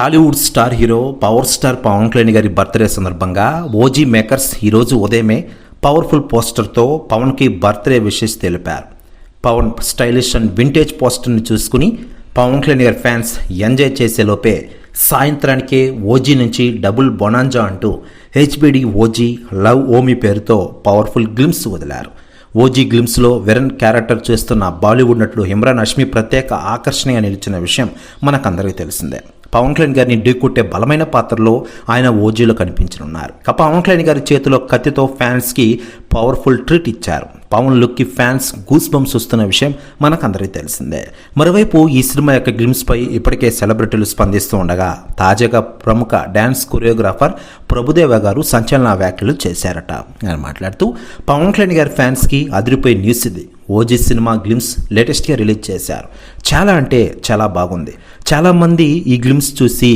Tollywood star hero power star Pavan Kalyan గారి birthday సందర్భంగా OG makers ఈరోజు ఉదయమే పవర్ఫుల్ పోస్టర్తో పవన్కి బర్త్డే విషెస్ తెలిపారు. పవన్ స్టైలిష్ అండ్ వింటేజ్ పోస్టర్ని చూసుకుని పవన్ కళ్యాణ్ గారి ఫ్యాన్స్ ఎంజాయ్ చేసేలోపే సాయంత్రానికే ఓజీ నుంచి డబుల్ బొనాంజా అంటూ హెచ్బిడి ఓజీ లవ్ ఓమి పేరుతో పవర్ఫుల్ గ్లిమ్స్ వదిలారు. ఓజీ గ్లిమ్స్లో విరన్ క్యారెక్టర్ చేస్తున్న బాలీవుడ్ నటుడు ఇమ్రాన్ హష్మీ ప్రత్యేక ఆకర్షణగా నిలిచిన విషయం మనకందరికీ తెలిసిందే. పవన్ కళ్యాణ్ గారిని ఢీకొట్టే బలమైన పాత్రలో ఆయన ఓజీలో కనిపించనున్నారు. పవన్ కళ్యాణ్ గారి చేతిలో కత్తితో ఫ్యాన్స్కి పవర్ఫుల్ ట్రీట్ ఇచ్చారు. పవన్ లుక్కి ఫ్యాన్స్ గూస్ బంప్స్ వస్తున్న విషయం మనకందరికీ తెలిసిందే. మరోవైపు ఈ సినిమా యొక్క గ్లిమ్స్పై ఇప్పటికే సెలబ్రిటీలు స్పందిస్తూ ఉండగా తాజాగా ప్రముఖ డ్యాన్స్ కొరియోగ్రాఫర్ ప్రభుదేవ గారు సంచలన వ్యాఖ్యలు చేశారట. ఆయన మాట్లాడుతూ పవన్ కళ్యాణ్ గారి ఫ్యాన్స్కి అదిరిపోయే న్యూస్ ఇది. ఓజీ సినిమా గ్లిమ్స్ లేటెస్ట్గా రిలీజ్ చేశారు. చాలా అంటే చాలా బాగుంది. చాలామంది ఈ గ్లిమ్స్ చూసి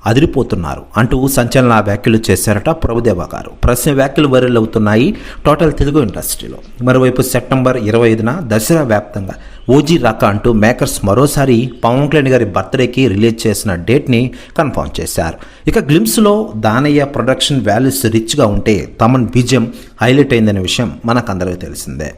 అదిరిపోతున్నారు అంటూ సంచలన వ్యాఖ్యలు చేశారట ప్రభుదేవ గారు. ప్రశ్న వ్యాఖ్యలు వైరల్ అవుతున్నాయి టోటల్ తెలుగు ఇండస్ట్రీలో. మరోవైపు సెప్టెంబర్ 25న దసరా వ్యాప్తంగా ఓజీ రాక అంటూ మేకర్స్ మరోసారి పవన్ కళ్యాణ్ గారి బర్త్డేకి రిలీజ్ చేసిన డేట్ని కన్ఫర్మ్ చేశారు. ఇక గ్లిమ్స్లో దానయ్య ప్రొడక్షన్ వాల్యూస్ రిచ్గా ఉంటే తమన్ బీజియం హైలైట్ అయిందనే విషయం మనకందరికీ తెలిసిందే.